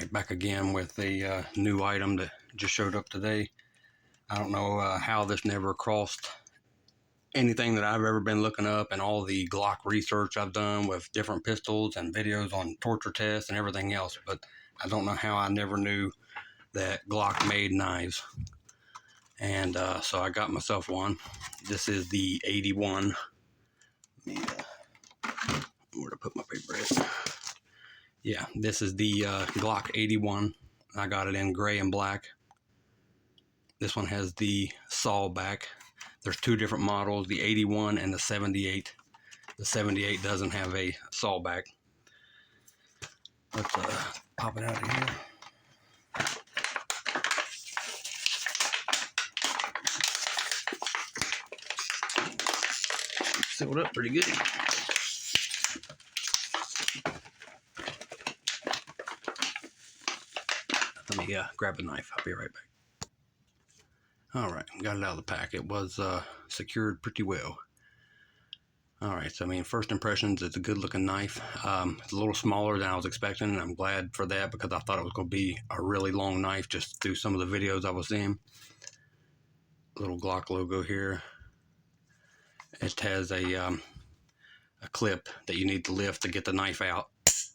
Alright, back again with a new item that just showed up today. I don't know how this never crossed anything that I've ever been looking up, and all the Glock research I've done with different pistols and videos on torture tests and everything else, but I don't know how I never knew that Glock made knives. And so I got myself one. This is the 81. Let me, where to put my paper at? Yeah, this is the Glock 81. I got it in gray and black. This one has the saw back. There's two different models, the 81 and the 78. The 78 doesn't have a saw back. Let's pop it out of here. Sealed up pretty good. Let me grab a knife. I'll be right back. All right, got it out of the pack. It was secured pretty well. All right, so I mean, first impressions, it's a good looking knife. It's a little smaller than I was expecting, and I'm glad for that because I thought it was going to be a really long knife just through some of the videos I was seeing. Little Glock logo here. It has a clip that you need to lift to get the knife out,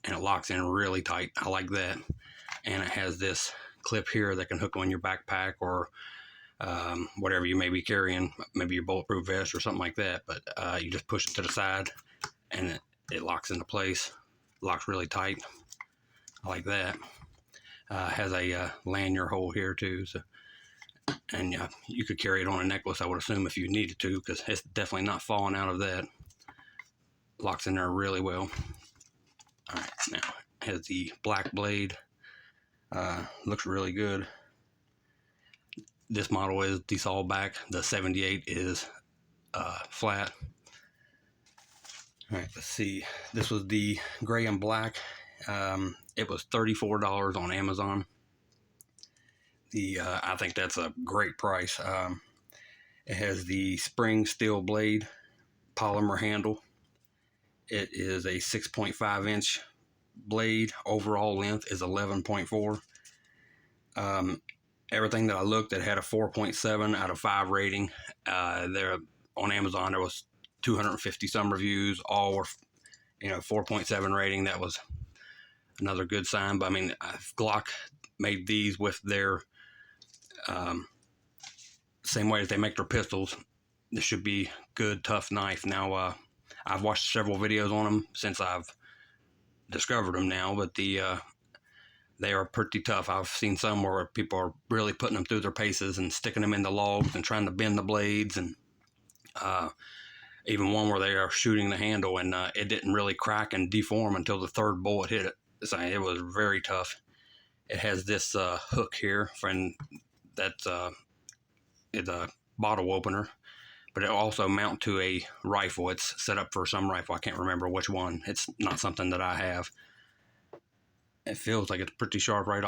and it locks in really tight. I like that. And it has this clip here that can hook on your backpack or whatever you may be carrying, maybe your bulletproof vest or something like that. But you just push it to the side and it locks into place. Locks really tight. I like that. Has a lanyard hole here too. So, and you could carry it on a necklace, I would assume, if you needed to, because it's definitely not falling out of that. Locks in there really well. All right, now it has the black blade. Looks really good. This model is the saw back. The 78 is flat. All right, let's see. This was the gray and black. It was $34 on Amazon. I think that's a great price. It has the spring steel blade, polymer handle. It is a 6.5 inch blade. Overall length is 11.4. Everything that I looked at had a 4.7 out of 5 rating. There on Amazon there was 250 some reviews, all were 4.7 rating. That was another good sign. But I mean, Glock made these with their same way as they make their pistols. This should be good, tough knife. Now I've watched several videos on them since I've discovered them now, but they are pretty tough. I've seen some where people are really putting them through their paces and sticking them in the logs and trying to bend the blades, and even one where they are shooting the handle and it didn't really crack and deform until the third bullet hit it. So it was very tough. It has this hook here, and that's is a bottle opener, but it also mount to a rifle. It's set up for some rifle. I can't remember which one. It's not something that I have. It feels like it's pretty sharp right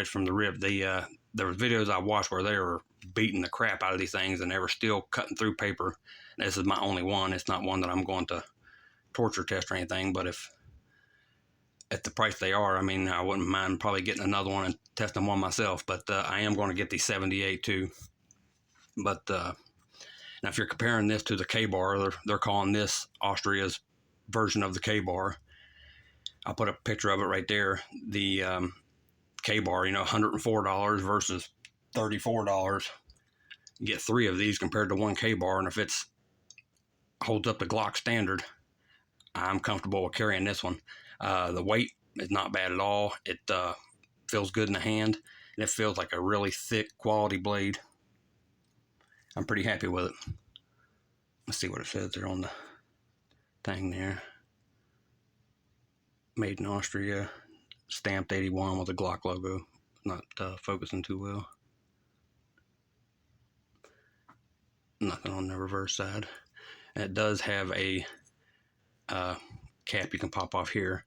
from the rib. There were videos I watched where they were beating the crap out of these things and they were still cutting through paper. This is my only one. It's not one that I'm going to torture test or anything, but if at the price they are, I mean, I wouldn't mind probably getting another one and testing one myself, but I am going to get the 78 too. But now if you're comparing this to the K-bar, they're calling this Austria's version of the K-bar. I'll put a picture of it right there. The K-bar, $104 versus $34. You get 3 of these compared to one K-bar, and if it holds up the Glock standard, I'm comfortable with carrying this one. The weight is not bad at all. It feels good in the hand, and it feels like a really thick quality blade. I'm pretty happy with it. Let's see what it says there on the thing there. Made in Austria, stamped 81 with a Glock logo. Not focusing too well. Nothing on the reverse side. And it does have a cap you can pop off here.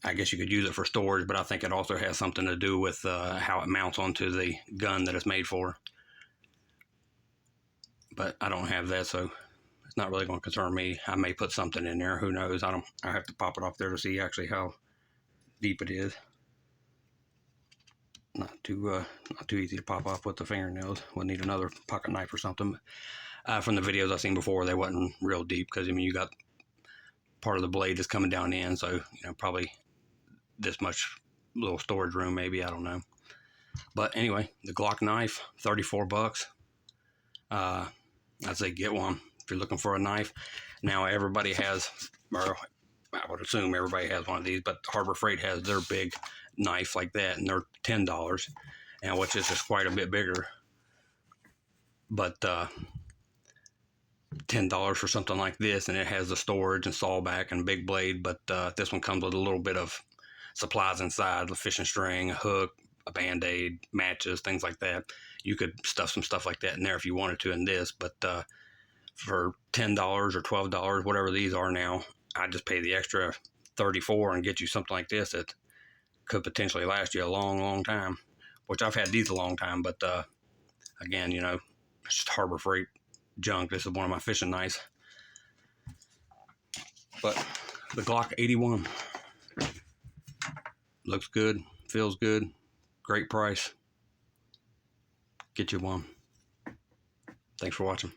I guess you could use it for storage, but I think it also has something to do with how it mounts onto the gun that it's made for. But I don't have that, so it's not really going to concern me. I may put something in there. Who knows? I have to pop it off there to see actually how deep it is. not too easy to pop off with the fingernails. We'll need another pocket knife or something. From the videos I've seen before, they wasn't real deep because I mean you got part of the blade is coming down in, so probably this much little storage room, maybe, I don't know. But anyway, the Glock knife, 34 bucks. I'd say get one if you're looking for a knife. Now everybody has, or I would assume everybody has one of these, but Harbor Freight has their big knife like that, and they're $10, and which is just quite a bit bigger. But $10 for something like this, and it has the storage and saw back and big blade. But this one comes with a little bit of supplies inside, the fishing string, a hook, a band-aid, matches, things like that. You could stuff some stuff like that in there if you wanted to in this, but for $10 or $12, whatever these are now, I'd just pay the extra $34 and get you something like this that could potentially last you a long, long time, which I've had these a long time, but again, it's just Harbor Freight junk. This is one of my fishing knives. But the Glock 81 looks good, feels good, great price. Get you one. Thanks for watching.